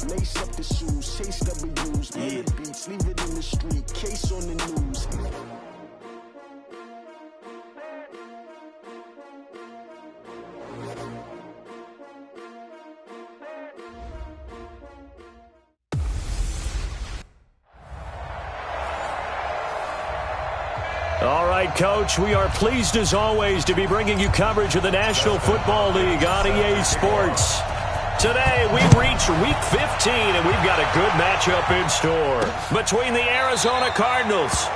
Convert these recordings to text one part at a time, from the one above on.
Lace up the shoes, chase W's, murder beats, leave it in the street, case on the news. All right, Coach, we are pleased as always to be bringing you coverage of the National Football League on EA Sports. Today, we reach Week 15, and we've got a good matchup in store between the Arizona Cardinals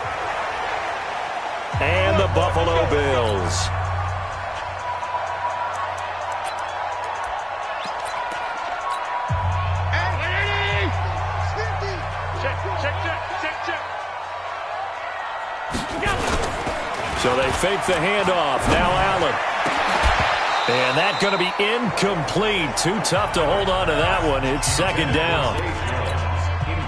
and the Buffalo Bills. So they fake the handoff. Now Allen. And that's going to be incomplete. Too tough to hold on to that one. It's second down.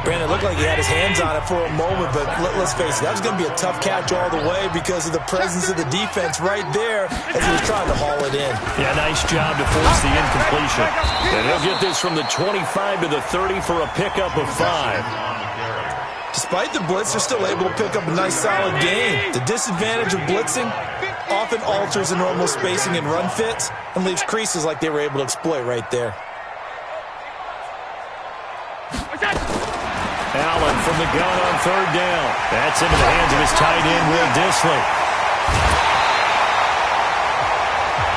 Brandon, it looked like he had his hands on it for a moment, but let's face it, that was going to be a tough catch all the way because of the presence of the defense right there as he was trying to haul it in. Yeah, nice job to force the incompletion. And he'll get this from the 25 to the 30 for a pickup of 5. Despite the blitz, they're still able to pick up a nice solid gain. The disadvantage of blitzing often alters the normal spacing and run fits and leaves creases like they were able to exploit right there. Allen from the gun on third down. That's into the hands of his tight end, Will Dissly.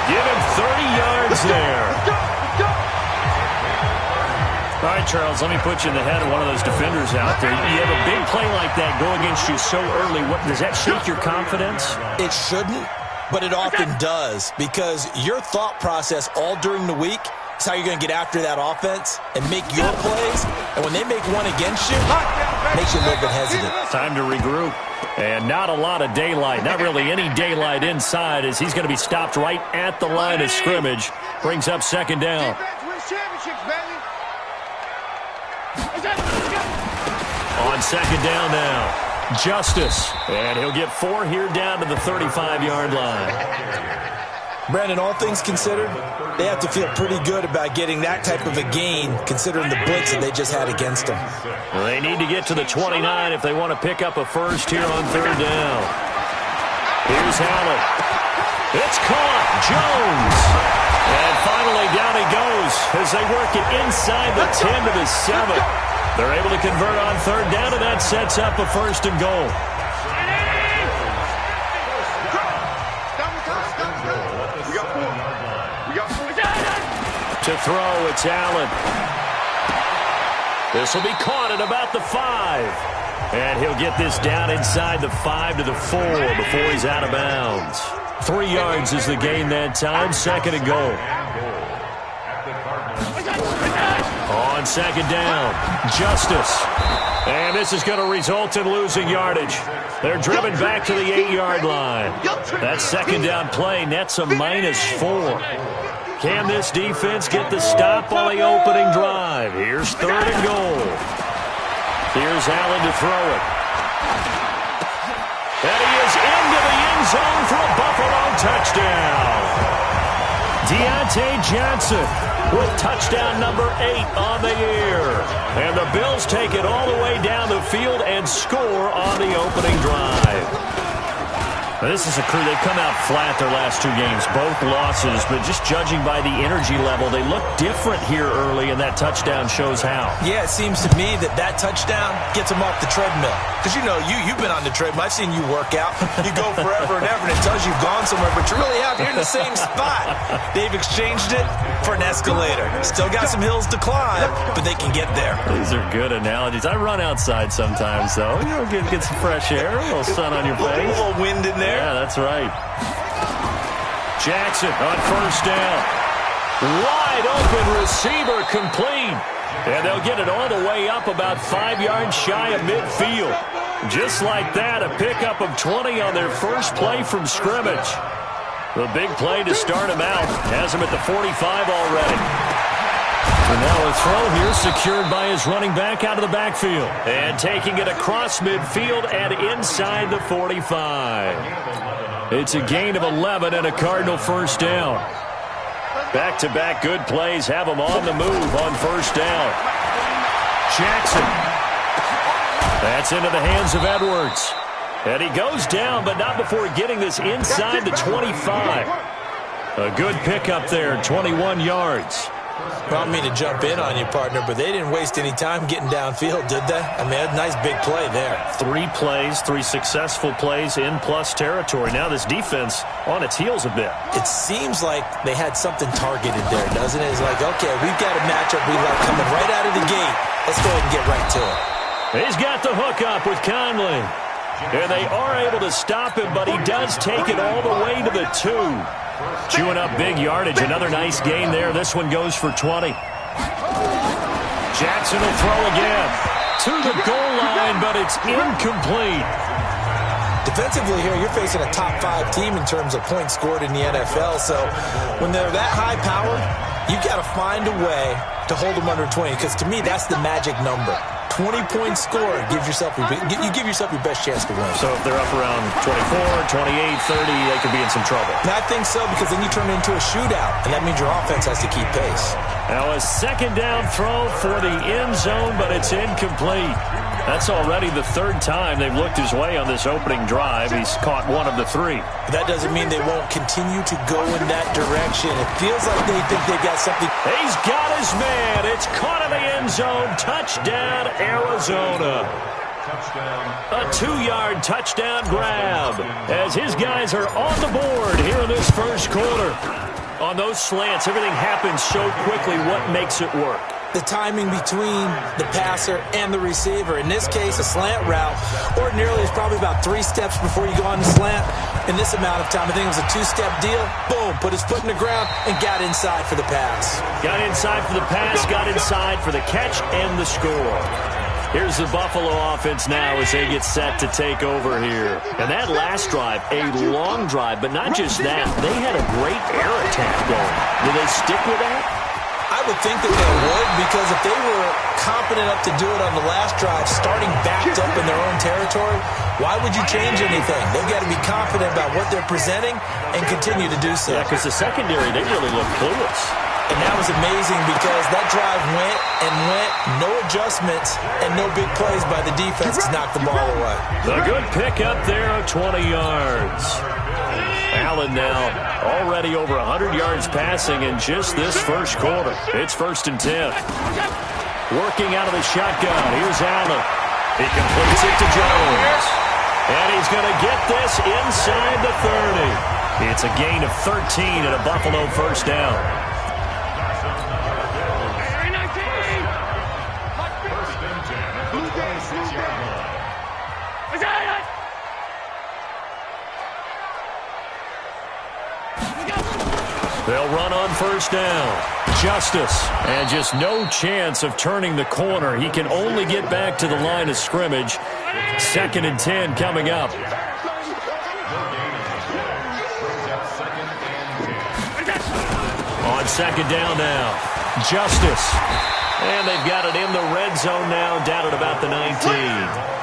Give him 30 yards there. All right, Charles, let me put you in the head of one of those defenders out there. You have a big play like that go against you so early. Does that shake your confidence? It shouldn't, but it often does because your thought process all during the week is how you're going to get after that offense and make your plays. And when they make one against you, it makes you a little bit hesitant. Time to regroup. And not a lot of daylight, not really any daylight inside as he's going to be stopped right at the line of scrimmage. Brings up second down. On second down now, Justice. And he'll get 4 here down to the 35-yard line. Brandon, all things considered, they have to feel pretty good about getting that type of a gain considering the blitz that they just had against them. Well, they need to get to the 29 if they want to pick up a first here on third down. Here's Allen. It's caught. Jones. And finally down he goes as they work it inside the 10 to the 7. They're able to convert on third down, and that sets up a first and goal. To throw, it's Allen. This will be caught at about the 5. And he'll get this down inside the 5 to the 4 before he's out of bounds. 3 yards is the gain that time, second and goal. On second down, Justice. And this is going to result in losing yardage. They're driven back to the 8-yard line. That second down play nets a -4. Can this defense get the stop on the opening drive? Here's third and goal. Here's Allen to throw it. And he is into the end zone for a Buffalo touchdown. Deontay Johnson with touchdown number 8 on the year. And the Bills take it all the way down the field and score on the opening drive. This is a crew. They've come out flat their last 2 games, both losses, but just judging by the energy level, they look different here early, and that touchdown shows how. Yeah, it seems to me that touchdown gets them off the treadmill. Because, you know, you've been on the treadmill. I've seen you work out. You go forever and ever, and it tells you you've gone somewhere, but you're really out here in the same spot. They've exchanged it for an escalator. Still got some hills to climb, but they can get there. These are good analogies. I run outside sometimes, though. You know, get some fresh air, a little sun on your face. A little wind in there. Yeah, that's right. Jackson on first down. Wide open receiver complete. And they'll get it all the way up about 5 yards shy of midfield. Just like that, a pickup of 20 on their first play from scrimmage. The big play to start him out. Has him at the 45 already. And now a throw here secured by his running back out of the backfield. And taking it across midfield and inside the 45. It's a gain of 11 and a Cardinal first down. Back-to-back good plays have them on the move on first down. Jackson. That's into the hands of Edwards. And he goes down, but not before getting this inside the 25. A good pickup there, 21 yards. I don't mean to jump in on you, partner, but they didn't waste any time getting downfield, did they? I mean, a nice big play there. 3 plays, 3 successful plays in plus territory. Now this defense on its heels a bit. It seems like they had something targeted there, doesn't it? It's like, okay, we've got a matchup we like coming right out of the gate. Let's go ahead and get right to it. He's got the hook up with Conley. And they are able to stop him, but he does take it all the way to the 2. Chewing up big yardage. Another nice gain there. This one goes for 20. Jackson will throw again. To the goal line, but it's incomplete. Defensively here, you're facing a top 5 team in terms of points scored in the NFL. So when they're that high powered, you've got to find a way to hold them under 20. Because to me, that's the magic number. 20 points scored gives yourself you give yourself your best chance to win. So if they're up around 24, 28, 30, they could be in some trouble. And I think so, because then you turn it into a shootout, and that means your offense has to keep pace. Now a second down throw for the end zone, but it's incomplete. That's already the 3rd time they've looked his way on this opening drive. He's caught 1 of the 3. But that doesn't mean they won't continue to go in that direction. It feels like they think they've got something. He's got his man. It's caught in the end zone. Touchdown, Arizona. A 2-yard touchdown grab as his guys are on the board here in this first quarter. On those slants, everything happens so quickly. What makes it work? The timing between the passer and the receiver. In this case, a slant route ordinarily is probably about 3 steps before you go on the slant. In this amount of time, I think it was a 2-step deal. Boom, put his foot in the ground and got inside for the pass. Got inside for the pass, got inside for the catch and the score. Here's the Buffalo offense now as they get set to take over here. And that last drive, a long drive, but not just that. They had a great air attack going. Do they stick with that? I would think that they would, because if they were competent enough to do it on the last drive, starting backed up in their own territory, why would you change anything? They've got to be confident about what they're presenting and continue to do so. Yeah, because the secondary, they really looked clueless. And that was amazing, because that drive went and went, no adjustments, and no big plays by the defense to knock the ball away. A good pick up there of 20 yards. Allen now already over 100 yards passing in just this first quarter. It's 1st and 10. Working out of the shotgun. Here's Allen. He completes it to Jones. And he's going to get this inside the 30. It's a gain of 13 and a Buffalo first down. They'll run on first down. Justice. And just no chance of turning the corner. He can only get back to the line of scrimmage. 2nd and 10 coming up. On 2nd down now. Justice. And they've got it in the red zone now, down at about the 19.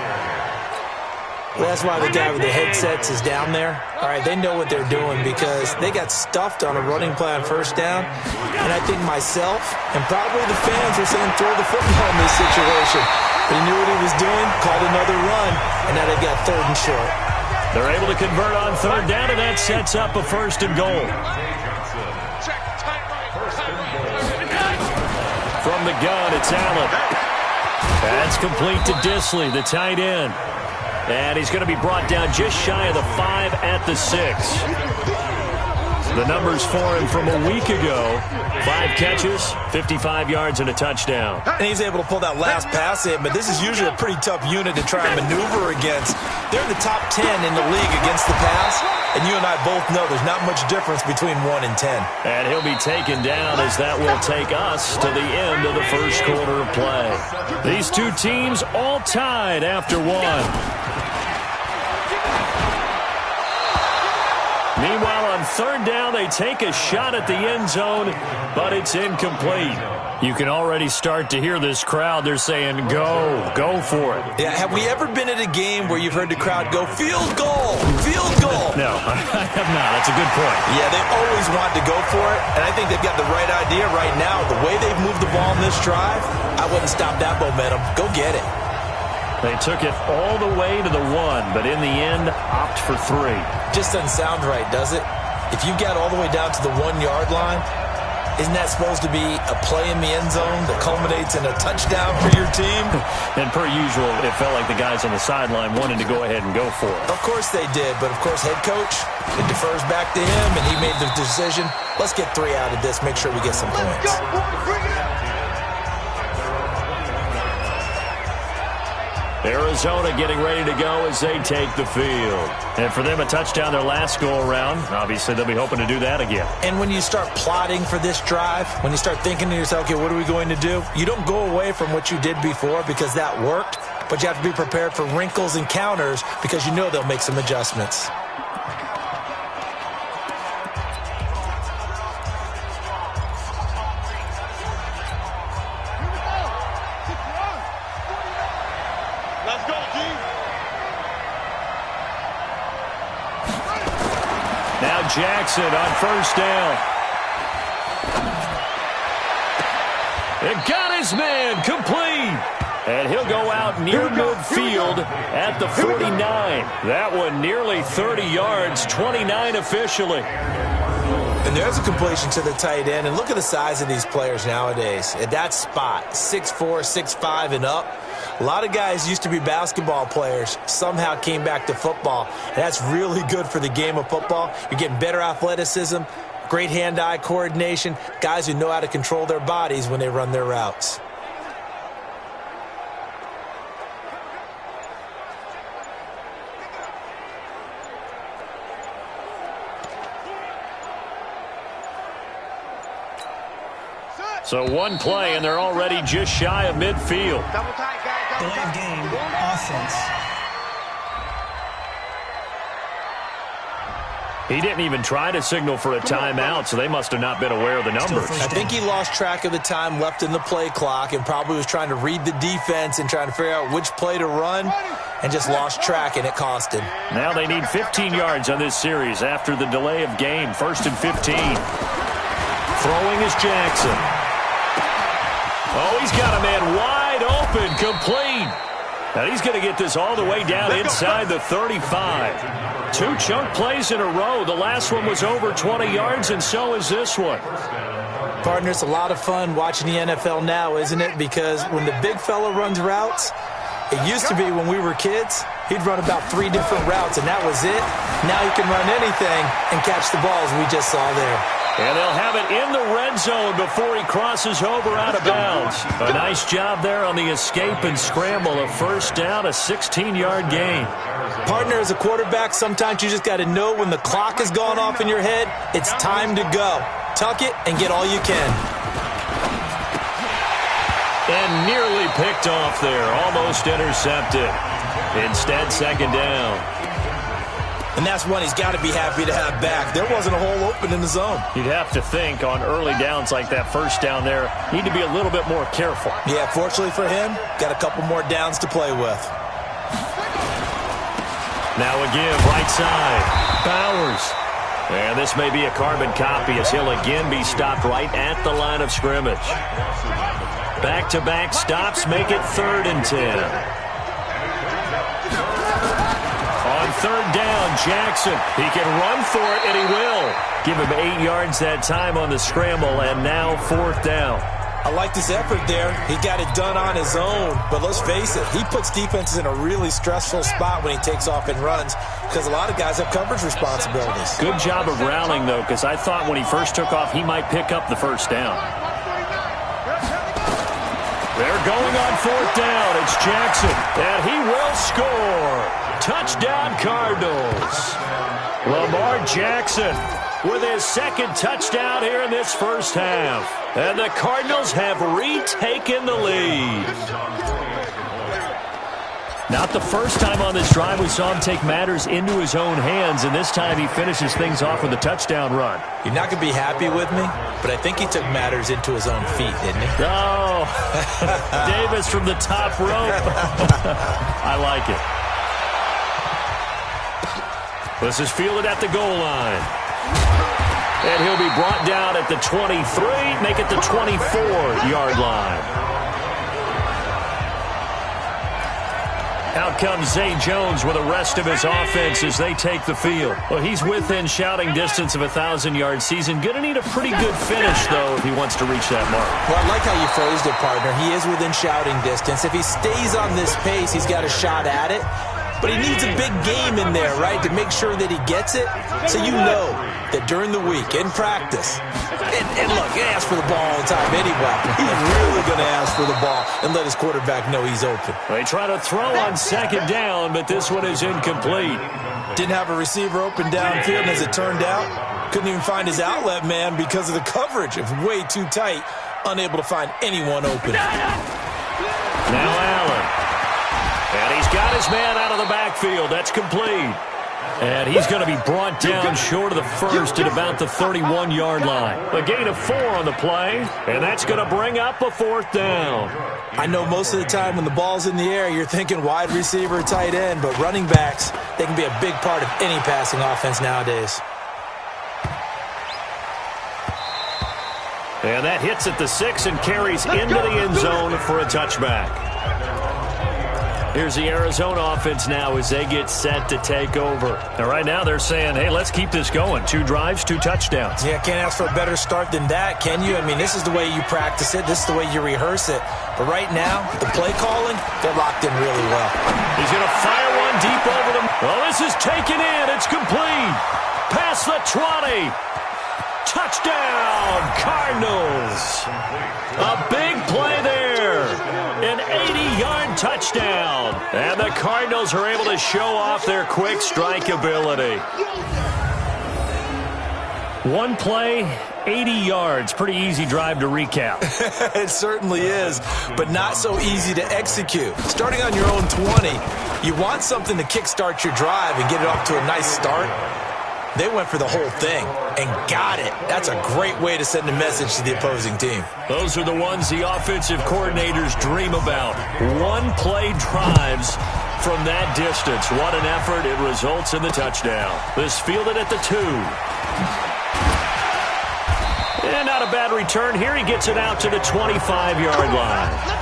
Well, that's why the guy with the headsets is down there. All right, they know what they're doing, because they got stuffed on a running play on first down. And I think myself and probably the fans were saying throw the football in this situation. But he knew what he was doing, called another run, and now they've got 3rd and short. They're able to convert on 3rd down, and that sets up a 1st and goal. From the gun, it's Allen. That's complete to Disley, the tight end. And he's going to be brought down just shy of the 5 at the 6. The numbers for him from a week ago. 5 catches, 55 yards, and a touchdown. And he's able to pull that last pass in, but this is usually a pretty tough unit to try and maneuver against. They're in the top 10 in the league against the pass, and you and I both know there's not much difference between 1 and 10. And he'll be taken down, as that will take us to the end of the first quarter of play. These two teams all tied after 1. Meanwhile, on third down, they take a shot at the end zone, but it's incomplete. You can already start to hear this crowd. They're saying, go for it. Yeah, have we ever been at a game where you've heard the crowd go, field goal, field goal? No, I have not. That's a good point. Yeah, they always want to go for it, and I think they've got the right idea right now. The way they've moved the ball in this drive, I wouldn't stop that momentum. Go get it. They took it all the way to the 1, but in the end, opt for 3. Just doesn't sound right, does it? If you got all the way down to the 1-yard line, isn't that supposed to be a play in the end zone that culminates in a touchdown for your team? And per usual, it felt like the guys on the sideline wanted to go ahead and go for it. Of course they did, but of course head coach, it defers back to him, and he made the decision. Let's get 3 out of this, make sure we get some points. Arizona getting ready to go as they take the field. And for them, a touchdown their last go-around. Obviously, they'll be hoping to do that again. And when you start plotting for this drive, when you start thinking to yourself, okay, what are we going to do? You don't go away from what you did before because that worked, but you have to be prepared for wrinkles and counters because you know they'll make some adjustments. Now Jackson on first down. It got his man complete. And he'll go out near midfield at the 49. That one nearly 30 yards, 29 officially. And there's a completion to the tight end. And look at the size of these players nowadays. At that spot, 6'4", 6'5", and up. A lot of guys used to be basketball players, somehow came back to football. And that's really good for the game of football. You're getting better athleticism, great hand-eye coordination, guys who know how to control their bodies when they run their routes. So one play, and they're already just shy of midfield. Delay of game, offense. He didn't even try to signal for a timeout, so they must have not been aware of the numbers. I think he lost track of the time left in the play clock and probably was trying to read the defense and trying to figure out which play to run and just lost track, and it cost him. Now they need 15 yards on this series after the delay of game. 1st and 15. Throwing is Jackson. Oh, he's got a man wide open, complete. Now he's going to get this all the way down inside the 35. 2 chunk plays in a row. The last one was over 20 yards, and so is this one. Partner, it's a lot of fun watching the NFL now, isn't it? Because when the big fella runs routes, it used to be when we were kids, he'd run about 3 different routes, and that was it. Now he can run anything and catch the balls we just saw there. And they'll have it in the red zone before he crosses over out of bounds. A nice job there on the escape and scramble. A first down, a 16-yard gain. Partner, as a quarterback, sometimes you just got to know when the clock has gone off in your head, it's time to go. Tuck it and get all you can. And nearly picked off there. Almost intercepted. Instead, second down. And that's one he's got to be happy to have back. There wasn't a hole open in the zone. You'd have to think on early downs like that first down there, need to be a little bit more careful. Yeah, fortunately for him, got a couple more downs to play with. Now a give, right side. Bowers. And this may be a carbon copy as he'll again be stopped right at the line of scrimmage. Back-to-back stops make it 3rd and 10. On 3rd down, Jackson. He can run for it, and he will. Give him 8 yards that time on the scramble, and now 4th down. I like this effort there. He got it done on his own, but let's face it, he puts defenses in a really stressful spot when he takes off and runs because a lot of guys have coverage responsibilities. Good job of rallying, though, because I thought when he first took off, he might pick up the first down. They're going on 4th down. It's Jackson, and he will score. Touchdown, Cardinals. Lamar Jackson with his 2nd touchdown here in this first half. And the Cardinals have retaken the lead. Not the first time on this drive we saw him take matters into his own hands, and this time he finishes things off with a touchdown run. You're not going to be happy with me, but I think he took matters into his own feet, didn't he? Oh, Davis from the top rope. I like it. This is fielded at the goal line. And he'll be brought down at the 23, make it the 24-yard line. Out comes Zay Jones with the rest of his offense as they take the field. Well, he's within shouting distance of a 1,000-yard season. Going to need a pretty good finish, though, if he wants to reach that mark. Well, I like how you phrased it, partner. He is within shouting distance. If he stays on this pace, he's got a shot at it. But he needs a big game in there, right, to make sure that he gets it. So you know that during the week, in practice, and look, he asks for the ball all the time anyway. He's really going to ask for the ball and let his quarterback know he's open. They try to throw on second down, but this one is incomplete. Didn't have a receiver open downfield, and as it turned out, couldn't even find his outlet man because of the coverage. It was way too tight, unable to find anyone open. Now Allen. And he's got his man out of the backfield. That's complete. And he's going to be brought down short of the first at about the 31-yard line. A gain of 4 on the play, and that's going to bring up a 4th down. I know most of the time when the ball's in the air, you're thinking wide receiver, tight end, but running backs, they can be a big part of any passing offense nowadays. And that hits at the 6 and carries into the end zone for a touchback. Here's the Arizona offense now as they get set to take over. Now, right now they're saying, hey, let's keep this going. 2 drives, 2 touchdowns. Yeah, can't ask for a better start than that, can you? I mean, this is the way you practice it. This is the way you rehearse it. But right now, the play calling, they're locked in really well. He's going to fire one deep over them. Well, this is taken in. It's complete. Past the 20. Touchdown, Cardinals. A big play there. An 80-yard touchdown. And the Cardinals are able to show off their quick strike ability. One play, 80 yards. Pretty easy drive to recap. It certainly is, but not so easy to execute. Starting on your own 20, you want something to kickstart your drive and get it off to a nice start. They went for the whole thing and got it. That's a great way to send a message to the opposing team. Those are the ones the offensive coordinators dream about. One-play drives from that distance. What an effort. It results in the touchdown. This fielded at the 2. And not a bad return here. He gets it out to the 25-yard line.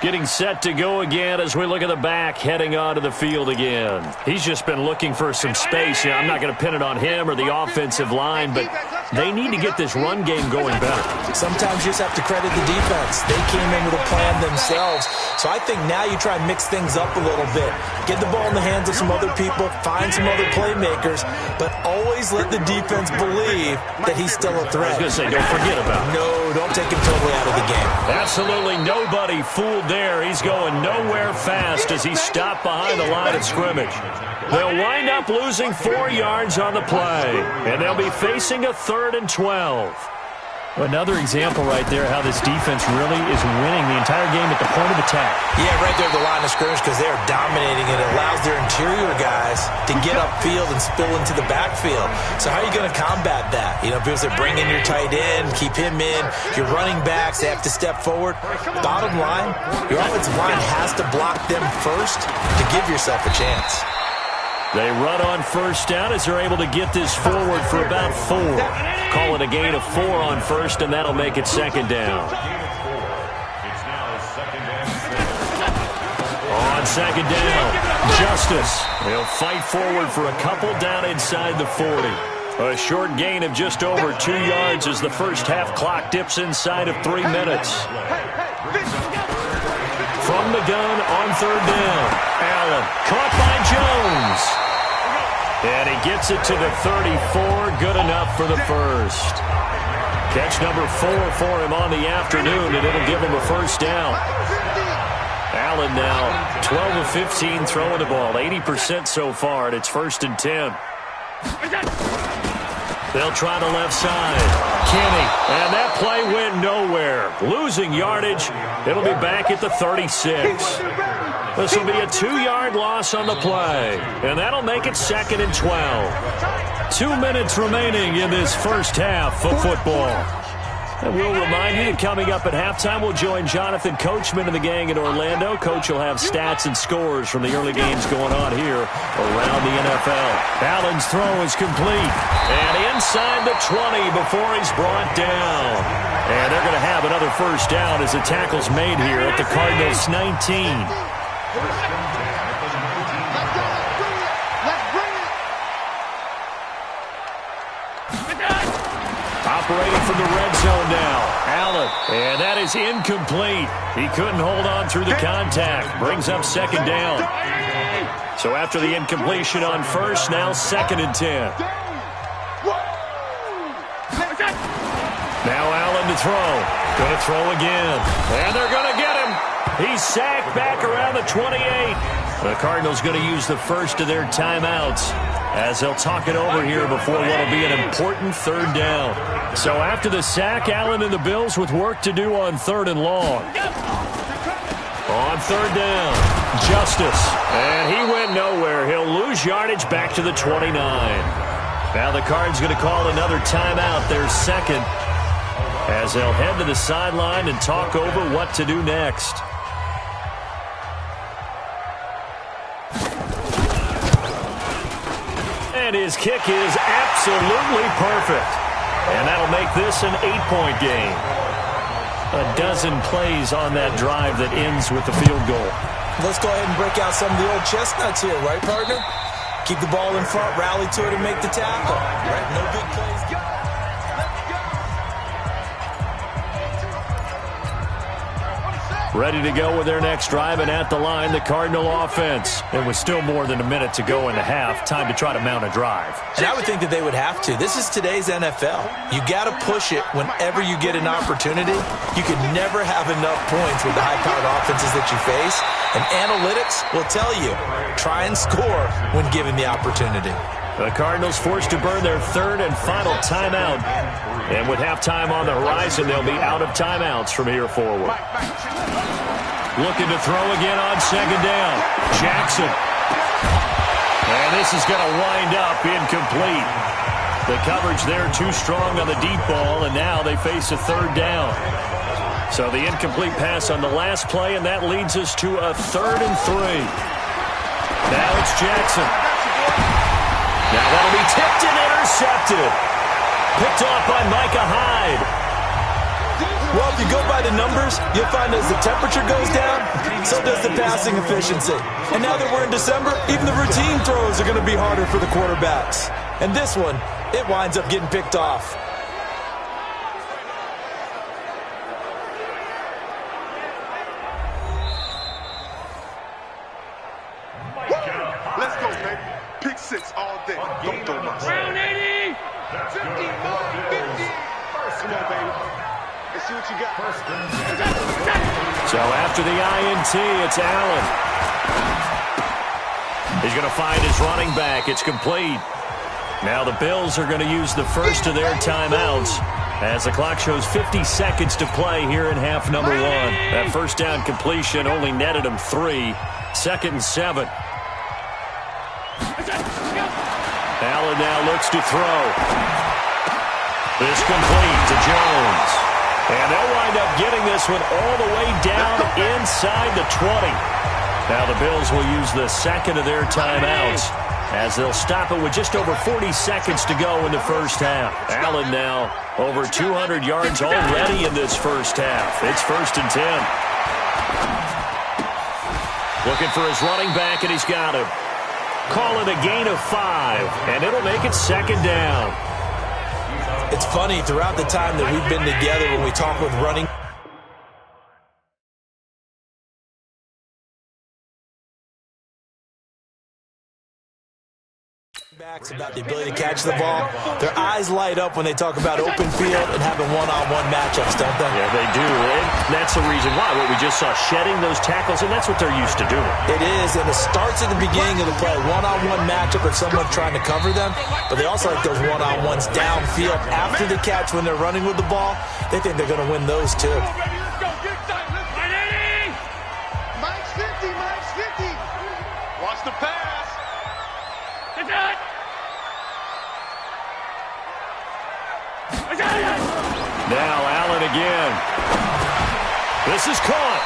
Getting set to go again as we look at the back, heading onto the field again. He's just been looking for some space. I'm not going to pin it on him or the offensive line, but they need to get this run game going better. Sometimes you just have to credit the defense. They came in with a plan themselves. So I think now you try and mix things up a little bit. Get the ball in the hands of some other people, find some other playmakers, but always let the defense believe that he's still a threat. I was going to say, don't forget about it. No, don't take him totally out of the game. Absolutely nobody fooled there. He's going nowhere fast as he stopped behind the line of scrimmage. They'll wind up losing 4 yards on the play, and they'll be facing a 3rd and 12. Another example right there how this defense really is winning the entire game at the point of attack. Yeah, right there at the line of scrimmage because they are dominating it. It allows their interior guys to get upfield and spill into the backfield. So how are you going to combat that? You know, because they bring in your tight end, keep him in. Your running backs, they have to step forward. Bottom line, your offensive line has to block them first to give yourself a chance. They run on first down as they're able to get this forward for about 4. Call it a gain of 4 on first, and that'll make it 2nd down. On 2nd down, Justice. He'll fight forward for a couple down inside the 40. A short gain of just over 2 yards as the first half clock dips inside of 3 minutes. From the gun on 3rd down, Allen caught by Jones. And he gets it to the 34, good enough for the first. Catch number 4 for him on the afternoon, and it'll give him a first down. Allen now 12 of 15 throwing the ball, 80% so far, and it's 1st and 10. They'll try the left side. Kenny, and that play went nowhere. Losing yardage, it'll be back at the 36. This will be a 2-yard loss on the play, and that'll make it 2nd and 12. 2 minutes remaining in this first half of football. And we'll remind you that coming up at halftime, we'll join Jonathan Coachman and the gang in Orlando. Coach will have stats and scores from the early games going on here around the NFL. Allen's throw is complete, and inside the 20 before he's brought down. And they're going to have another first down as the tackle's made here at the Cardinals' 19. Operating from the red zone now, Allen, and that is incomplete. He couldn't hold on through the contact. Brings up 2nd down. So after the incompletion on first, now 2nd and 10. Now Allen to throw. Going to throw again. And they're going to get him. He's sacked back around the 28. The Cardinals going to use the first of their timeouts as they'll talk it over here before what will be an important 3rd down. So after the sack, Allen and the Bills with work to do on 3rd and long. On 3rd down, Justice. And he went nowhere. He'll lose yardage back to the 29. Now the Cards going to call another timeout, their 2nd, as they'll head to the sideline and talk over what to do next. And his kick is absolutely perfect. And that'll make this an 8-point game. A dozen plays on that drive that ends with the field goal. Let's go ahead and break out some of the old chestnuts here, right, partner? Keep the ball in front, rally to it, and make the tackle. Right? No big plays. Ready to go with their next drive, and at the line, the Cardinal offense. And with still more than a minute to go in the half, time to try to mount a drive. And I would think that they would have to. This is today's NFL. You got to push it whenever you get an opportunity. You could never have enough points with the high-powered offenses that you face. And analytics will tell you, try and score when given the opportunity. The Cardinals forced to burn their 3rd and final timeout. And with halftime on the horizon, they'll be out of timeouts from here forward. Looking to throw again on 2nd down. Jackson. And this is going to wind up incomplete. The coverage there too strong on the deep ball, and now they face a 3rd down. So the incomplete pass on the last play, and that leads us to a 3rd and 3. Now it's Jackson. Now that'll be tipped and intercepted. Picked off by Micah Hyde. Well if you go by the numbers, you'll find as the temperature goes down, so does the passing efficiency. And now that we're in December, even the routine throws are going to be harder for the quarterbacks. And this one, it winds up getting picked off. Let's go, baby. Pick 6 all day. Don't throw my Round 80! 50, 50. Come on, baby. Let's see what you got. So after the INT, it's Allen. He's going to find his running back. It's complete. Now the Bills are going to use the first of their timeouts as the clock shows 50 seconds to play here in half number 1. That first down completion only netted him 3. 2nd and 7. Allen now looks to throw. This complete to Jones. And they'll wind up getting this one all the way down inside the 20. Now the Bills will use the second of their timeouts as they'll stop it with just over 40 seconds to go in the first half. Allen now over 200 yards already in this first half. It's 1st and 10. Looking for his running back, and he's got him. Call it a gain of 5, and it'll make it 2nd down. It's funny, throughout the time that we've been together when we talk with running backs about the ability to catch the ball, their eyes light up when they talk about open field and having one-on-one matchups, don't they? Yeah, they do, and that's the reason why. What we just saw, shedding those tackles, and that's what they're used to doing. It is, and it starts at the beginning of the play, one-on-one matchup if someone's trying to cover them, but they also like those one-on-ones downfield after the catch when they're running with the ball. They think they're going to win those too. Mike's 50, Mike's 50. Watch the pass. Get that! Now Allen again. This is caught.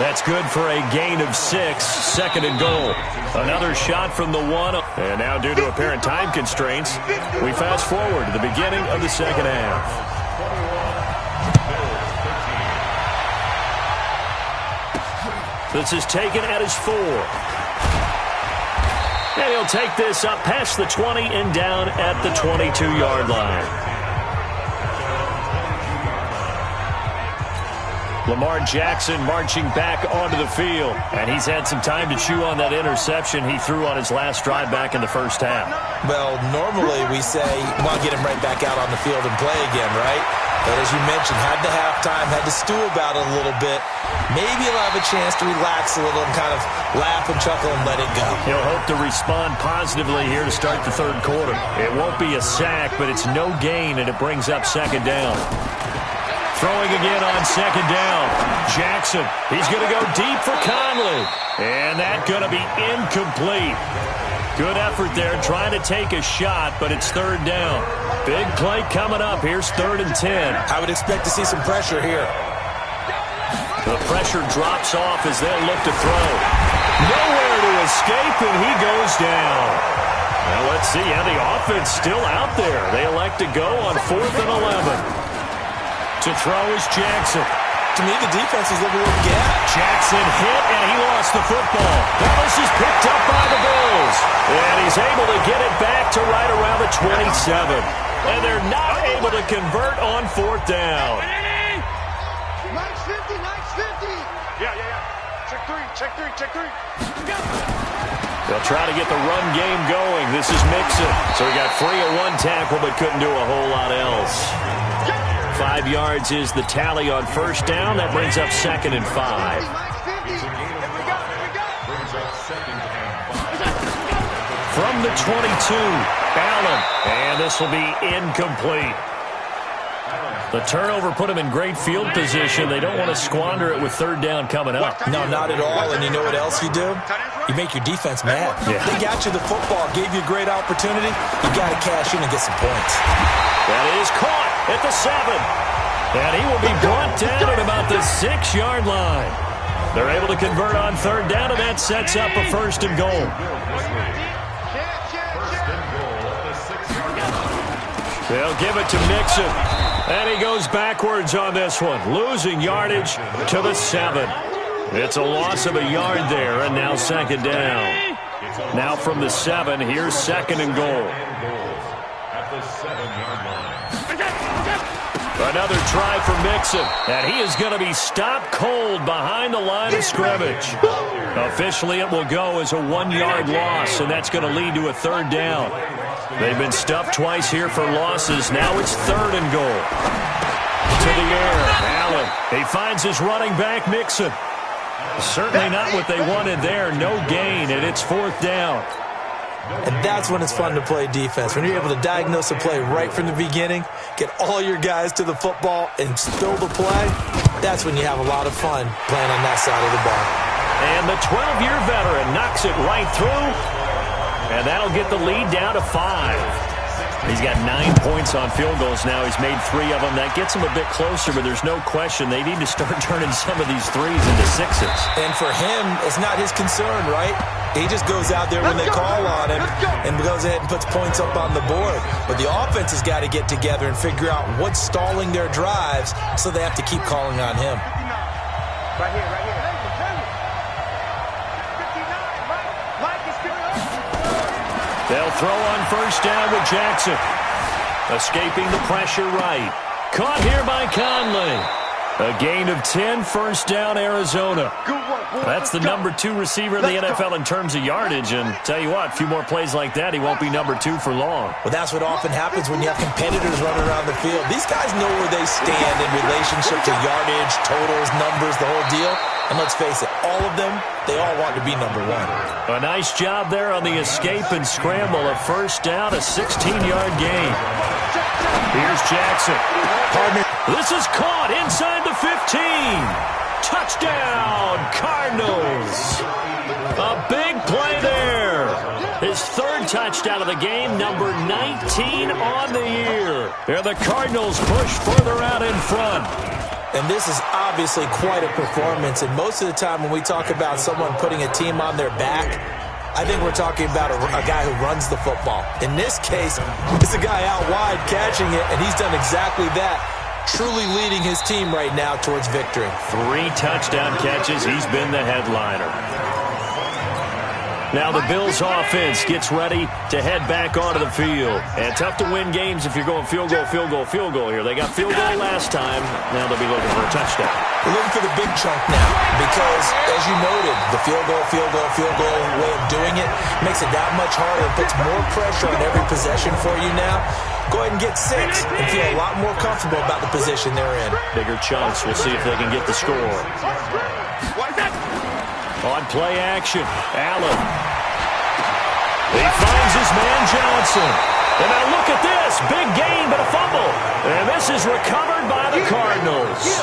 That's good for a gain of 6. 2nd and goal. Another shot from the 1. And now due to apparent time constraints, we fast forward to the beginning of the second half. This is taken at his 4. And he'll take this up past the 20 and down at the 22-yard line. Lamar Jackson marching back onto the field. And he's had some time to chew on that interception he threw on his last drive back in the first half. Well, normally we say, well, get him right back out on the field and play again, right? But as you mentioned, had the halftime, had to stew about it a little bit. Maybe he'll have a chance to relax a little and kind of laugh and chuckle and let it go. He'll hope to respond positively here to start the third quarter. It won't be a sack, but it's no gain, and it brings up 2nd down. Throwing again on 2nd down. Jackson, he's going to go deep for Conley. And that's going to be incomplete. Good effort there, trying to take a shot, but it's 3rd down. Big play coming up. Here's 3rd and 10. I would expect to see some pressure here. The pressure drops off as they'll look to throw. Nowhere to escape, and he goes down. Well, let's see how the offense still out there. They elect to go on 4th and 11. To throw is Jackson. To me, the defense is looking a little gap. Jackson hit, and he lost the football. This is picked up by the Bills. And he's able to get it back to right around the 27. And they're not able to convert on 4th down. Mike's 50, Mike's 50. Yeah. Check 3. They'll try to get the run game going. This is Mixon. So he got free of 1 tackle, but couldn't do a whole lot else. 5 yards is the tally on 1st down. That brings up 2nd and 5. From the 22, Allen. And this will be incomplete. The turnover put him in great field position. They don't want to squander it with 3rd down coming up. No, not at all. And you know what else you do? You make your defense mad. Yeah. They got you the football, gave you a great opportunity. You got to cash in and get some points. That is caught at the 7. And he will be brought down at about the 6-yard line. They're able to convert on 3rd down, and that sets up a 1st and goal. They'll give it to Mixon. And he goes backwards on this one, losing yardage to the 7. It's a loss of a yard there, and now second down. Now from the 7, here's second and goal. At the 7-yard line. Another try for Mixon, and he is going to be stopped cold behind the line of scrimmage. Officially, it will go as a 1-yard loss, and that's going to lead to a third down. They've been stuffed twice here for losses. Now it's third and goal. To the air, Allen. He finds his running back, Mixon. Certainly not what they wanted there. No gain, and it's fourth down. And that's when it's fun to play defense. When you're able to diagnose a play right from the beginning, get all your guys to the football, and spill the play, that's when you have a lot of fun playing on that side of the ball. And the 12-year veteran knocks it right through, and that'll get the lead down to 5. He's got 9 points on field goals now. He's made 3 of them. That gets him a bit closer, but there's no question they need to start turning some of these threes into 6s. And for him, it's not his concern, right? He just goes out there when they call on him and goes ahead and puts points up on the board. But the offense has got to get together and figure out what's stalling their drives, so they have to keep calling on him. Right here, right here. They'll throw on first down with Jackson. Escaping the pressure right. Caught here by Conley. A gain of 10, first down, Arizona. That's the number 2 receiver in the NFL in terms of yardage. And tell you what, a few more plays like that, he won't be number 2 for long. Well, that's what often happens when you have competitors running around the field. These guys know where they stand in relationship to yardage, totals, numbers, the whole deal. And let's face it, all of them, they all want to be number 1. A nice job there on the escape and scramble. A first down, a 16-yard gain. Here's Jackson. Partner. This is caught inside the 15. Touchdown, Cardinals. A big play there. His 3rd touchdown of the game, number 19 on the year. And the Cardinals push further out in front. And this is obviously quite a performance. And most of the time when we talk about someone putting a team on their back, I think we're talking about a guy who runs the football. In this case, it's a guy out wide catching it, and he's done exactly that, truly leading his team right now towards victory. 3 touchdown catches. He's been the headliner. Now the Bills offense gets ready to head back onto the field. And tough to win games if you're going field goal, field goal, field goal here. They got field goal last time. Now they'll be looking for a touchdown. We're looking for the big chunk now because, as you noted, the field goal way of doing it makes it that much harder. It puts more pressure on every possession for you now. Go ahead and get 6 and feel a lot more comfortable about the position they're in. Bigger chunks. We'll see if they can get the score. On play action, Allen. He finds his man Johnson. And now look at this. Big gain, but a fumble. And this is recovered by the Cardinals.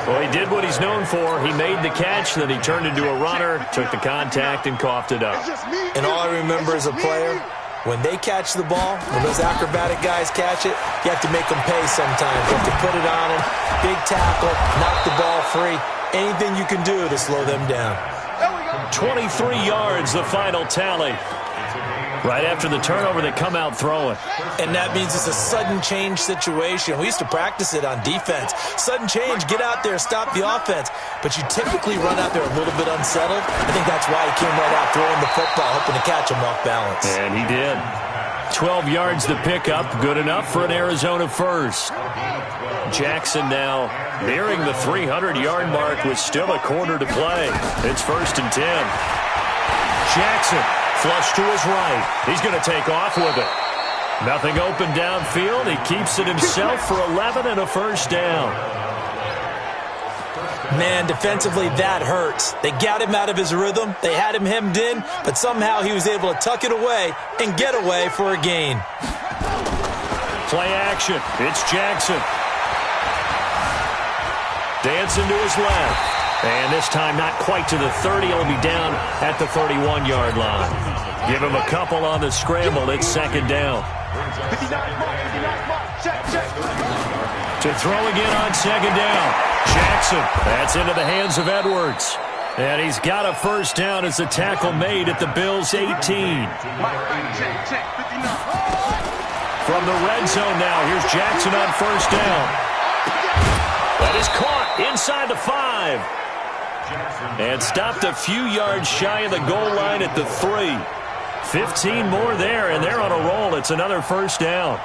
Well, he did what he's known for. He made the catch, then he turned into a runner, took the contact, and coughed it up. And all I remember as a player, when they catch the ball, when those acrobatic guys catch it, you have to make them pay sometimes. You have to put it on them. Big tackle, knock the ball free. Anything you can do to slow them down. 23 yards, the final tally. Right after the turnover, they come out throwing. And that means it's a sudden change situation. We used to practice it on defense. Sudden change, get out there, stop the offense. But you typically run out there a little bit unsettled. I think that's why he came right out throwing the football, hoping to catch him off balance. And he did. 12 yards to pick up, good enough for an Arizona first. Jackson now nearing the 300-yard mark with still a quarter to play. It's 1st and 10. Jackson flush to his right. He's going to take off with it. Nothing open downfield. He keeps it himself for 11 and a first down. Man, defensively, that hurts. They got him out of his rhythm. They had him hemmed in, but somehow he was able to tuck it away and get away for a gain. Play action. It's Jackson. Dancing to his left. And this time not quite to the 30. He'll be down at the 31-yard line. Give him a couple on the scramble. It's 2nd down. To throw again on 2nd down. Jackson. That's into the hands of Edwards. And he's got a first down as the tackle made at the Bills' 18. from the red zone now. Here's Jackson on first down. That is caught inside the 5. And stopped a few yards shy of the goal line at the 3. 15 more there, and they're on a roll. It's another first down.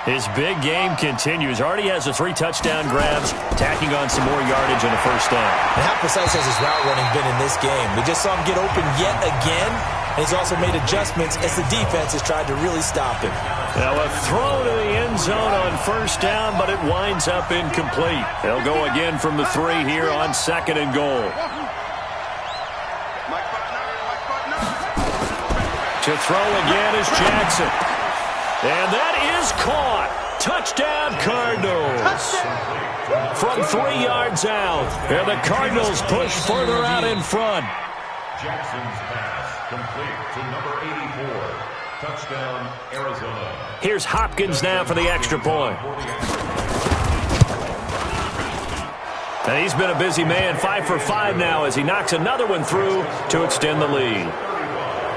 His big game continues. Already has the 3 touchdown grabs, tacking on some more yardage and a first down. And how precise has his route running been in this game? We just saw him get open yet again, and he's also made adjustments as the defense has tried to really stop him. Now a throw to the end zone on first down, but it winds up incomplete. They'll go again from the 3 here on second and goal. To throw again is Jackson. And that is caught. Touchdown, Cardinals. From 3 yards out. And the Cardinals push further out in front. Jackson's pass complete to number 84. Touchdown, Arizona. Here's Hopkins now for the extra point. And he's been a busy man. 5 for 5 now as he knocks another one through to extend the lead.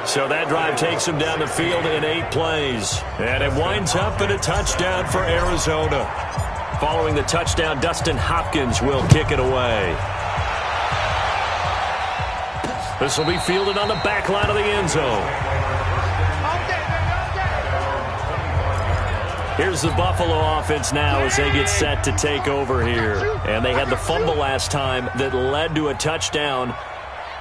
So that drive takes him down the field in 8 plays. And it winds up in a touchdown for Arizona. Following the touchdown, Dustin Hopkins will kick it away. This will be fielded on the back line of the end zone. Here's the Buffalo offense now as they get set to take over here. And they had the fumble last time that led to a touchdown.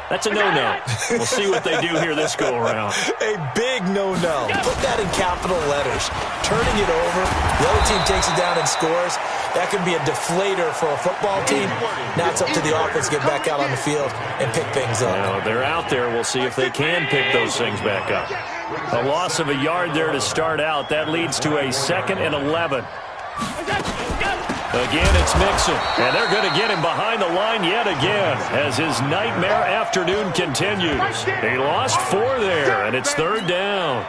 That's a no-no. We'll see what they do here this go-around. A big no-no. Put that in capital letters. Turning it over, the other team takes it down and scores. That can be a deflator for a football team. Now it's up to the offense to get back out on the field and pick things up. Now, they're out there. We'll see if they can pick those things back up. A loss of a yard there to start out. That leads to a 2nd and 11. Again, it's Mixon, and they're going to get him behind the line yet again as his nightmare afternoon continues. He lost 4 there, and it's 3rd down.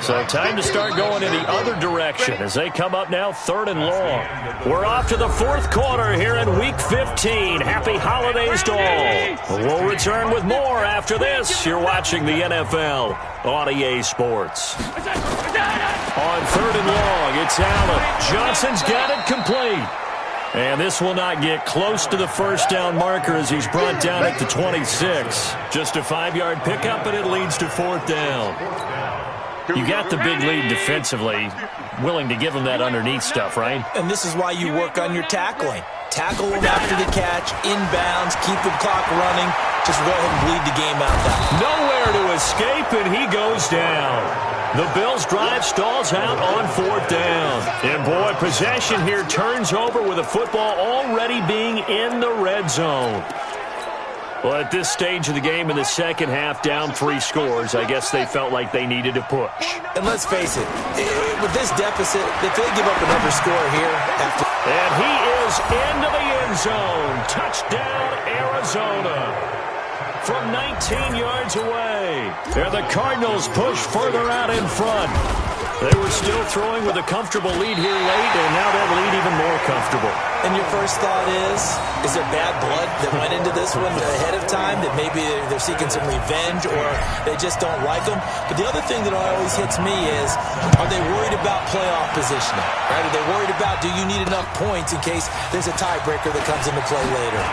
So time to start going in the other direction as they come up now 3rd and long. We're off to the 4th quarter here in Week 15. Happy holidays to all. We'll return with more after this. You're watching the NFL on EA Sports. On 3rd and long, it's Allen. Johnson's got it complete. And this will not get close to the first down marker as he's brought down at the 26. Just a 5-yard pickup, and it leads to 4th down. You got the big lead defensively, willing to give him that underneath stuff, right? And this is why you work on your tackling. Tackle him after the catch, inbounds, keep the clock running. Just go ahead and bleed the game out that. Nowhere to escape, and he goes down. The Bills' drive stalls out on 4th down. And, boy, possession here turns over with the football already being in the red zone. Well, at this stage of the game in the second half, down 3 scores, I guess they felt like they needed to push. And let's face it, with this deficit, if they give up another score here after... And he is into the end zone. Touchdown, Arizona. From 19 yards away. And the Cardinals push further out in front. They were still throwing with a comfortable lead here late, and now that lead even more comfortable. And your first thought is there bad blood that went into this one ahead of time, that maybe they're seeking some revenge or they just don't like them? But the other thing that always hits me is, are they worried about playoff positioning? Right? Are they worried about, do you need enough points in case there's a tiebreaker that comes into play later?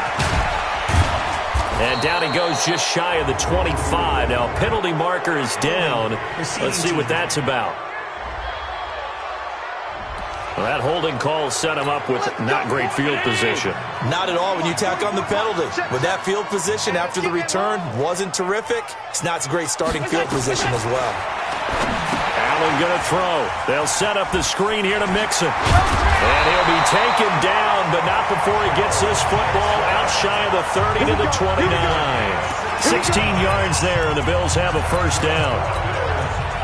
And down he goes just shy of the 25. Now, penalty marker is down. Let's see what that's about. Well, that holding call set him up with not great field position. Not at all when you tack on the penalty. With that field position after the return wasn't terrific, it's not a great starting field position as well. Allen going to throw. They'll set up the screen here to Mixon. And he'll be taken down, but not before he gets this football out shy of the 30 to the 29. 16 yards there, and the Bills have a first down.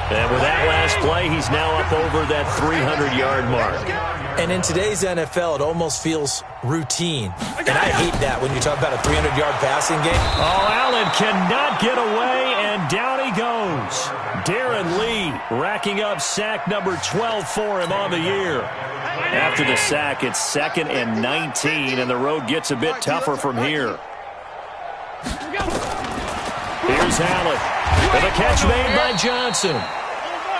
And with that last play, he's now up over that 300-yard mark. And in today's NFL, it almost feels routine. And I hate that when you talk about a 300-yard passing game. Oh, Allen cannot get away, and down he goes. Darren Lee racking up sack number 12 for him on the year. After the sack, it's 2nd and 19, and the road gets a bit tougher from here. Here's Allen. And the catch made by Johnson.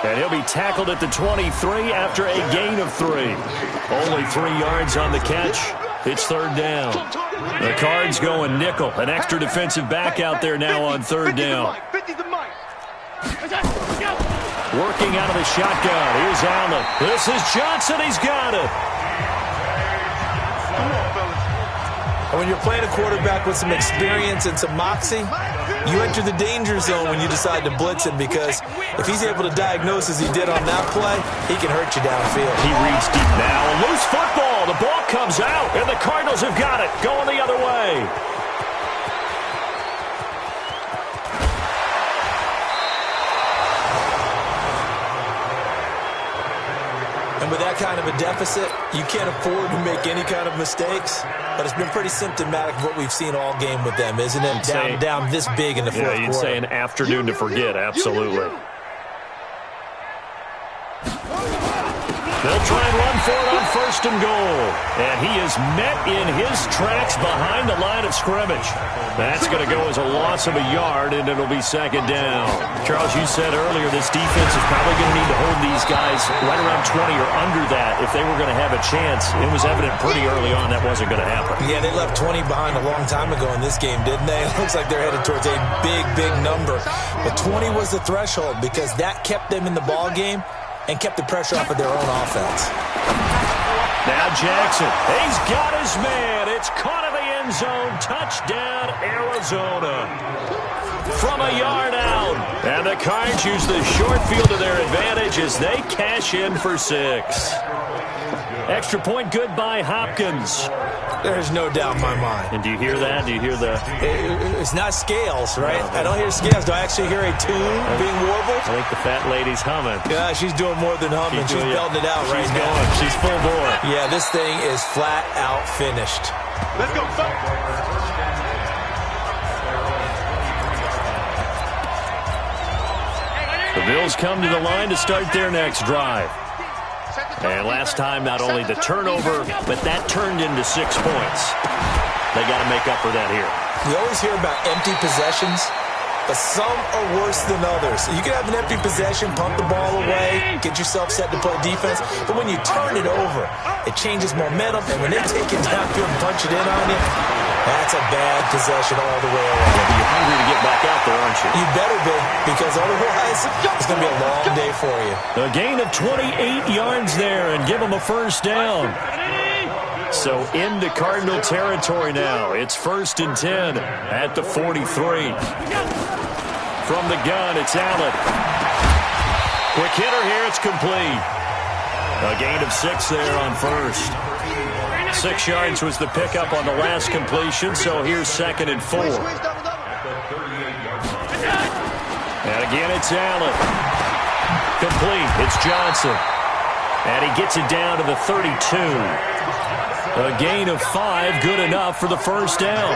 And he'll be tackled at the 23 after a gain of 3. Only 3 yards on the catch. It's third down. The Cards going nickel. An extra defensive back out there now on third down. Working out of the shotgun. Here's Allen. This is Johnson. He's got it. When you're playing a quarterback with some experience and some moxie, you enter the danger zone when you decide to blitz him, because if he's able to diagnose as he did on that play, he can hurt you downfield. He reads deep now. A loose football. The ball comes out, and the Cardinals have got it. Going the other way. And with that kind of a deficit, you can't afford to make any kind of mistakes. But it's been pretty symptomatic of what we've seen all game with them, isn't it? Down this big in the fourth quarter. Yeah, you'd say an afternoon to forget, absolutely. They'll try and run for it on first and goal. And he is met in his tracks behind the line of scrimmage. That's going to go as a loss of a yard, and it'll be second down. Charles, you said earlier this defense is probably going to need to hold these guys right around 20 or under that if they were going to have a chance. It was evident pretty early on that wasn't going to happen. Yeah, they left 20 behind a long time ago in this game, didn't they? It looks like they're headed towards a big, big number. But 20 was the threshold because that kept them in the ball game and kept the pressure off of their own offense. Now Jackson, he's got his man. It's caught in the end zone. Touchdown, Arizona. From a yard out. And the Cards use the short field to their advantage as they cash in for 6. Extra point good by Hopkins. There's no doubt in my mind. And do you hear that? Do you hear the... It's not scales, right? I don't hear scales. Do I actually hear a tune being warbled? I think the fat lady's humming. Yeah, she's doing more than humming. She's belting it out right now. She's full bore. Yeah, this thing is flat out finished. Let's go, son. The Bills come to the line to start their next drive. And last time, not only the turnover, but that turned into 6 points. They got to make up for that here. You always hear about empty possessions, but some are worse than others. You can have an empty possession, pump the ball away, get yourself set to play defense, but when you turn it over, it changes momentum, and when they take it downfield and punch it in on you, that's a bad possession all the way around. Yeah, you're hungry to get back out there, aren't you? You better be, because otherwise it's going to be a long day for you. A gain of 28 yards there and give them a first down. So into Cardinal territory now. It's first and 10 at the 43. From the gun, it's Allen. Quick hitter here, it's complete. A gain of 6 there on first. 6 yards was the pickup on the last completion, so here's second and 4. And again, it's Allen. Complete. It's Johnson. And he gets it down to the 32. A gain of 5, good enough for the first down.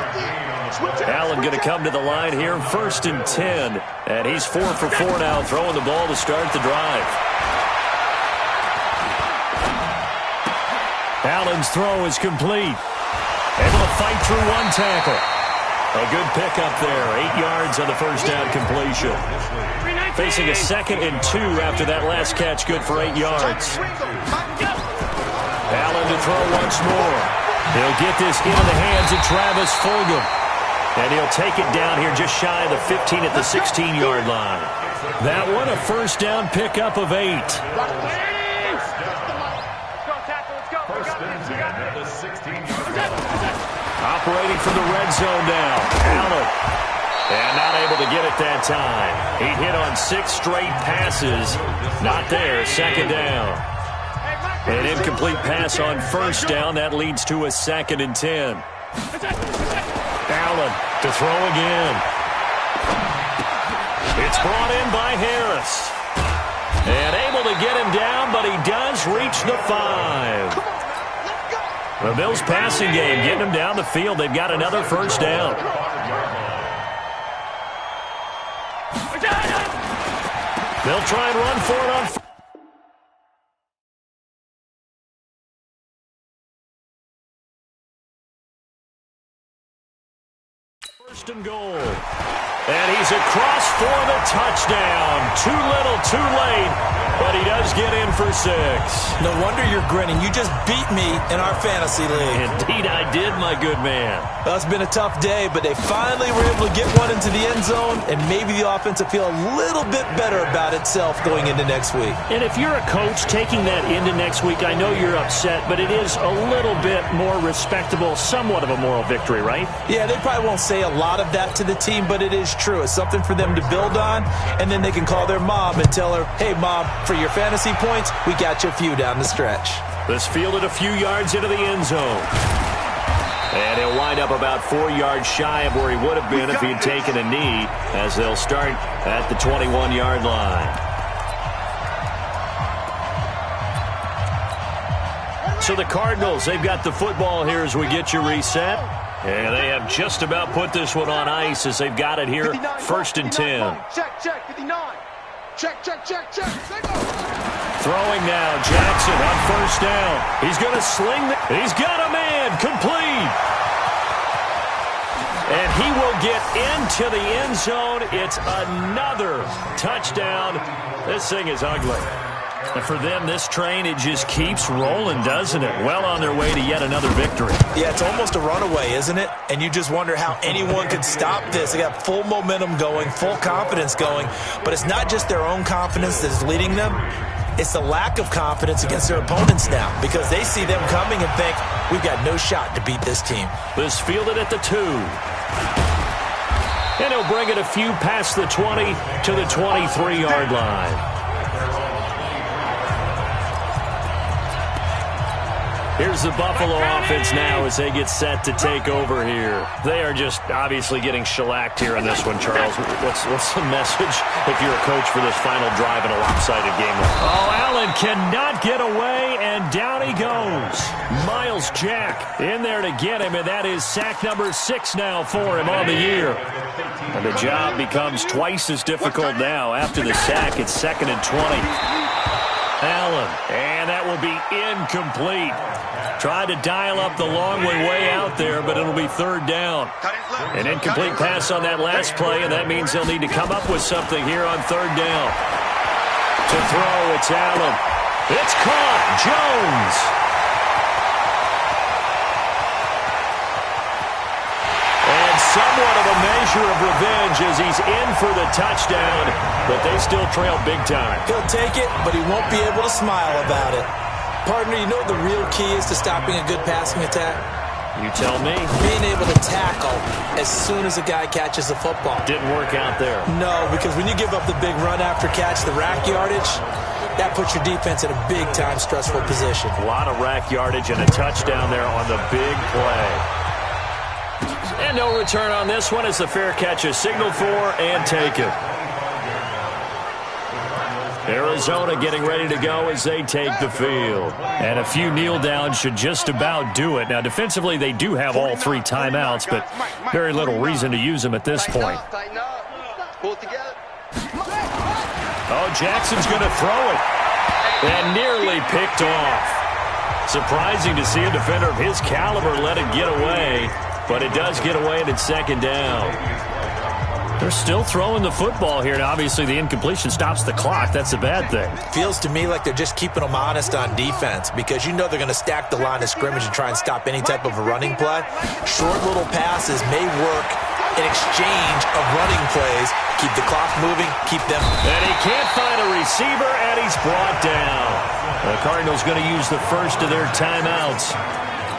Allen going to come to the line here, first and 10. And he's 4 for 4 now, throwing the ball to start the drive. Allen's throw is complete. Able to fight through one tackle. A good pickup there. 8 yards on the first down completion. Facing a second and 2 after that last catch, good for 8 yards. Allen to throw once more. He'll get this into the hands of Travis Fulgham. And he'll take it down here just shy of the 15 at the 16-yard line. That one a first down pickup of 8. Operating from the red zone now. Allen. And not able to get it that time. He hit on 6 straight passes. Not there. Second down. An incomplete pass on first down. That leads to a second and 10. Allen to throw again. It's brought in by Harris. And able to get him down, but he does reach the 5. The Bills passing game, getting them down the field. They've got another first down. They'll try and run for it on first and goal. And he's across for the touchdown. Too little, too late, but he does get in for 6. No wonder you're grinning. You just beat me in our fantasy league. Indeed I did, my good man. Well, it's been a tough day, but they finally were able to get one into the end zone, and maybe the offense will feel a little bit better about itself going into next week. And if you're a coach taking that into next week, I know you're upset, but it is a little bit more respectable, somewhat of a moral victory, right? Yeah, they probably won't say a lot of that to the team, but it is true. It's something for them to build on, and then they can call their mom and tell her, hey, Mom, for your fantasy points, we got you a few down the stretch. This fielded a few yards into the end zone. And he'll wind up about 4 yards shy of where he would have been if he'd taken a knee, as they'll start at the 21-yard line. So the Cardinals, they've got the football here as we get you reset. And they have just about put this one on ice as they've got it here, 1st and 10. Check, 59. Check. Throwing now, Jackson on 1st down. He's going to sling. He's got a man, complete. And he will get into the end zone. It's another touchdown. This thing is ugly. And for them, this train, it just keeps rolling, doesn't it? Well on their way to yet another victory. Yeah, it's almost a runaway, isn't it? And you just wonder how anyone could stop this. They got full momentum going, full confidence going. But it's not just their own confidence that is leading them. It's the lack of confidence against their opponents now, because they see them coming and think, we've got no shot to beat this team. This fielded at the 2. And he'll bring it a few past the 20 to the 23-yard line. Here's the Buffalo offense now as they get set to take over here. They are just obviously getting shellacked here on this one, Charles. What's the message if you're a coach for this final drive in a lopsided game? Oh, Allen cannot get away, and down he goes. Miles Jack in there to get him, and that is sack number 6 now for him on the year. And the job becomes twice as difficult now. After the sack, it's 2nd and 20. Allen, and that will be incomplete. Tried to dial up the long way out there, but it'll be 3rd down. An incomplete pass on that last play, and that means they'll need to come up with something here on 3rd down. To throw, it's Allen. It's caught. Jones. And somewhat of a measure of revenge as he's in for the touchdown, but they still trail big time. He'll take it, but he won't be able to smile about it. Partner, you know what the real key is to stopping a good passing attack? You tell me. Being able to tackle as soon as a guy catches the football. Didn't work out there. No, because when you give up the big run after catch, the rack yardage, that puts your defense in a big-time stressful position. A lot of rack yardage and a touchdown there on the big play. And no return on this one as the fair catch is signaled for and taken. Arizona getting ready to go as they take the field. And a few kneel downs should just about do it. Now, defensively, they do have all 3 timeouts, but very little reason to use them at this point. Oh, Jackson's going to throw it. And nearly picked off. Surprising to see a defender of his caliber let it get away, but it does get away and it's 2nd down. They're still throwing the football here, and obviously the incompletion stops the clock. That's a bad thing. Feels to me like they're just keeping them honest on defense, because you know they're going to stack the line of scrimmage and try and stop any type of a running play. Short little passes may work in exchange of running plays. Keep the clock moving, keep them. And he can't find a receiver, and he's brought down. The Cardinals going to use the first of their timeouts.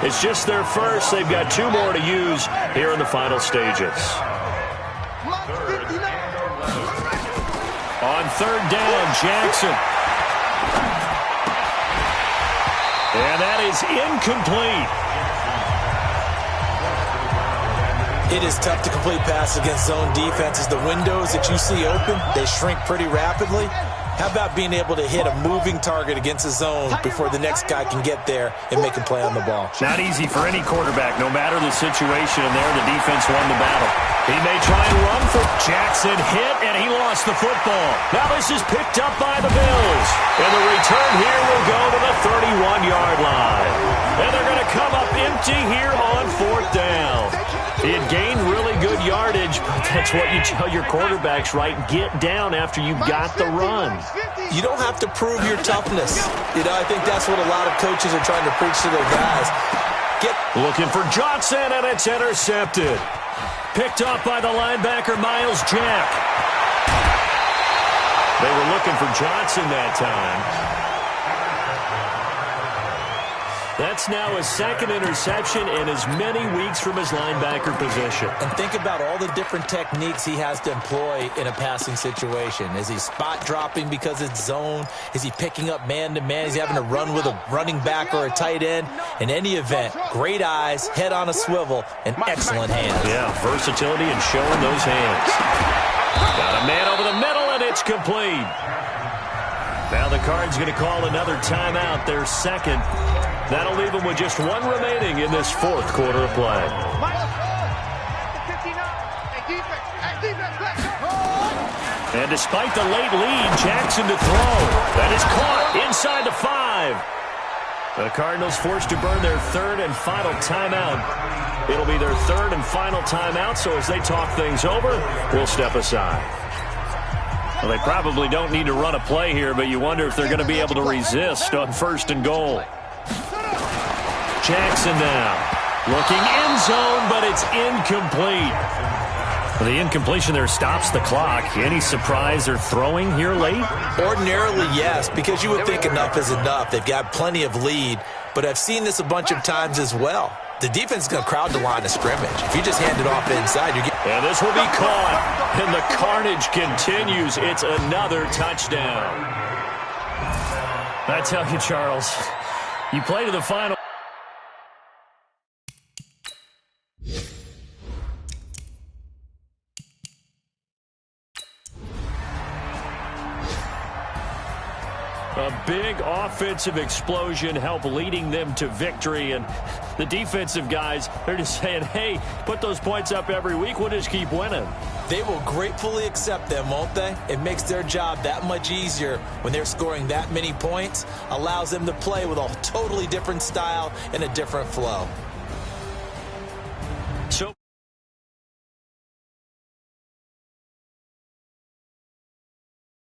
It's just their first. They've got 2 more to use here in the final stages. On 3rd down, Jackson. And that is incomplete. It is tough to complete passes against zone defenses. The windows that you see open, they shrink pretty rapidly. How about being able to hit a moving target against a zone before the next guy can get there and make a play on the ball? Not easy for any quarterback, no matter the situation. And there, the defense won the battle. He may try and run for Jackson. Hit, and he lost the football. Now this is picked up by the Bills. And the return here will go to the 31-yard line. And they're going to come up empty here on 4th down. He had gained really good yardage, but that's what you tell your quarterbacks, right? Get down after you got the run. You don't have to prove your toughness. I think that's what a lot of coaches are trying to preach to their guys. Looking for Johnson, and it's intercepted. Picked up by the linebacker, Miles Jack. They were looking for Johnson that time. That's now his second interception in as many weeks from his linebacker position. And think about all the different techniques he has to employ in a passing situation. Is he spot dropping because it's zone? Is he picking up man-to-man? Is he having to run with a running back or a tight end? In any event, great eyes, head on a swivel, and excellent hands. Yeah, versatility and showing those hands. Got a man over the middle, and it's complete. Now the Cards going to call another timeout, their second. That'll leave them with just one remaining in this 4th quarter of play. And despite the late lead, Jackson to throw. That is caught inside the 5. The Cardinals forced to burn their 3rd and final timeout. It'll be their 3rd and final timeout, so as they talk things over, we'll step aside. Well, they probably don't need to run a play here, but you wonder if they're going to be able to resist on 1st and goal. Jackson now looking end zone, but it's incomplete. Well, the incompletion there stops the clock. Any surprise they're throwing here late? Ordinarily, yes, because you would think enough is enough. They've got plenty of lead, but I've seen this a bunch of times as well. The defense is going to crowd the line of scrimmage. If you just hand it off inside, you get... And this will be caught, and the carnage continues. It's another touchdown. I tell you, Charles, you play to the final. A big offensive explosion helped leading them to victory, and the defensive guys, they're just saying, hey, put those points up every week, we'll just keep winning. They will gratefully accept them, won't they? It makes their job that much easier when they're scoring that many points, allows them to play with a totally different style and a different flow.